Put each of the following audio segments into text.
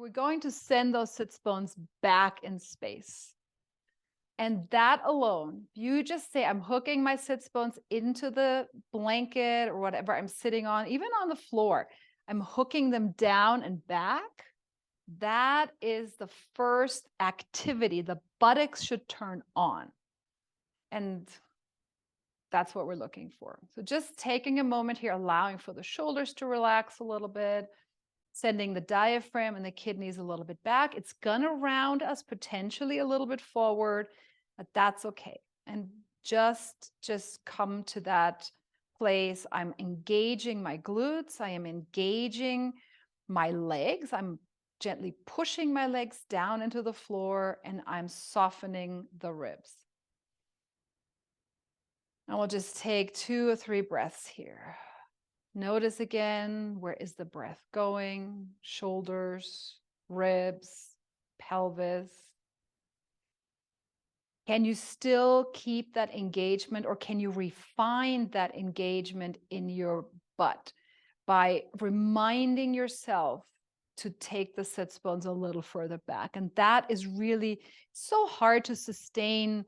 we're going to send those sits bones back in space. And that alone, you just say, I'm hooking my sits bones into the blanket or whatever I'm sitting on, even on the floor. I'm hooking them down and back. That is the first activity. The buttocks should turn on. And that's what we're looking for. So just taking a moment here, allowing for the shoulders to relax a little bit, sending the diaphragm and the kidneys a little bit back. It's going to round us potentially a little bit forward, but that's okay. And just come to that place. I'm engaging my glutes. I am engaging my legs. I'm gently pushing my legs down into the floor, and I'm softening the ribs. And we'll just take 2 or 3 breaths here. Notice again, where is the breath going? Shoulders, ribs, pelvis. Can you still keep that engagement, or can you refine that engagement in your butt by reminding yourself to take the sits bones a little further back? And that is really so hard to sustain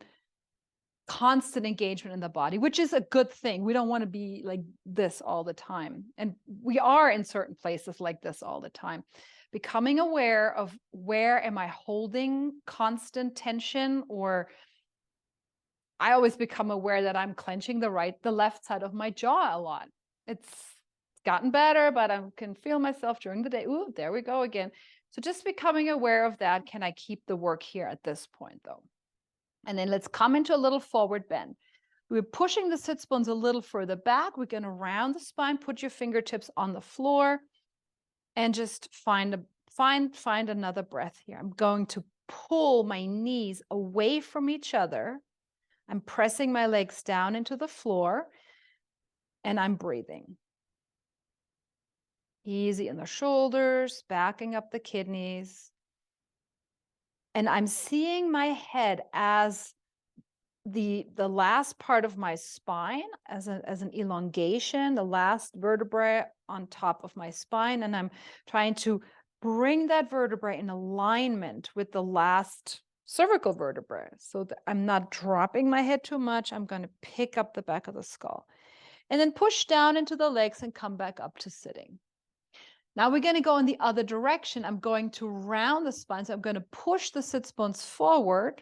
constant engagement in the body, which is a good thing. We don't want to be like this all the time. And we are in certain places like this all the time. Becoming aware of where am I holding constant tension, or I always become aware that I'm clenching the left side of my jaw a lot. It's gotten better, but I can feel myself during the day. Ooh, there we go again. So just becoming aware of that. Can I keep the work here at this point though? And then let's come into a little forward bend. We're pushing the sits bones a little further back. We're going to round the spine, put your fingertips on the floor, and just find another breath here. I'm going to pull my knees away from each other. I'm pressing my legs down into the floor, and I'm breathing. Easy in the shoulders, backing up the kidneys. And I'm seeing my head as the last part of my spine, as an elongation, the last vertebrae on top of my spine. And I'm trying to bring that vertebrae in alignment with the last cervical vertebrae, so that I'm not dropping my head too much. I'm going to pick up the back of the skull and then push down into the legs and come back up to sitting. Now we're going to go in the other direction. I'm going to round the spine. So I'm going to push the sits bones forward.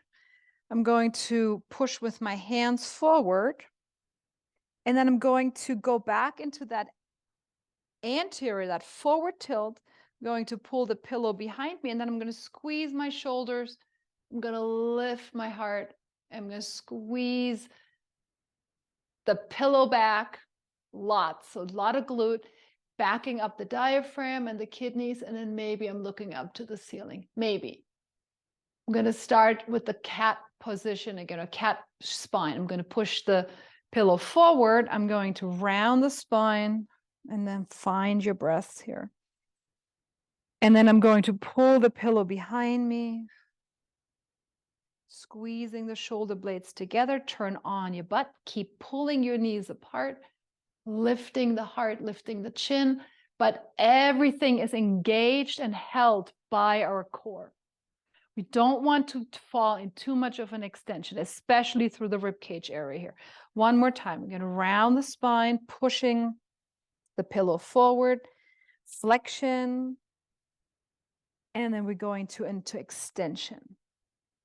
I'm going to push with my hands forward. And then I'm going to go back into that anterior, that forward tilt. I'm going to pull the pillow behind me. And then I'm going to squeeze my shoulders. I'm going to lift my heart. I'm going to squeeze the pillow back. Lots, so a lot of glute. Backing up the diaphragm and the kidneys, and then maybe I'm looking up to the ceiling. Maybe. I'm going to start with the cat position again, a cat spine. I'm going to push the pillow forward. I'm going to round the spine, and then find your breaths here. And then I'm going to pull the pillow behind me, squeezing the shoulder blades together. Turn on your butt. Keep pulling your knees apart. Lifting the heart, lifting the chin, but everything is engaged and held by our core. We don't want to fall in too much of an extension, especially through the rib cage area here. One more time. We're going to round the spine, pushing the pillow forward, flexion, and then we're going into extension.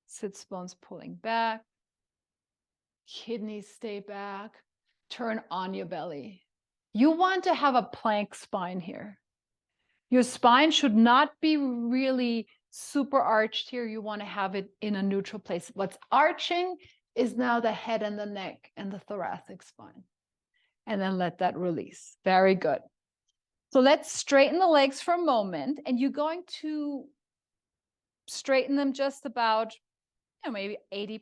Sits bones pulling back, kidneys stay back. Turn on your belly. You want to have a plank spine here. Your spine should not be really super arched here. You want to have it in a neutral place. What's arching is now the head and the neck and the thoracic spine. And then let that release. Very good. So let's straighten the legs for a moment. And you're going to straighten them just about, maybe 80%.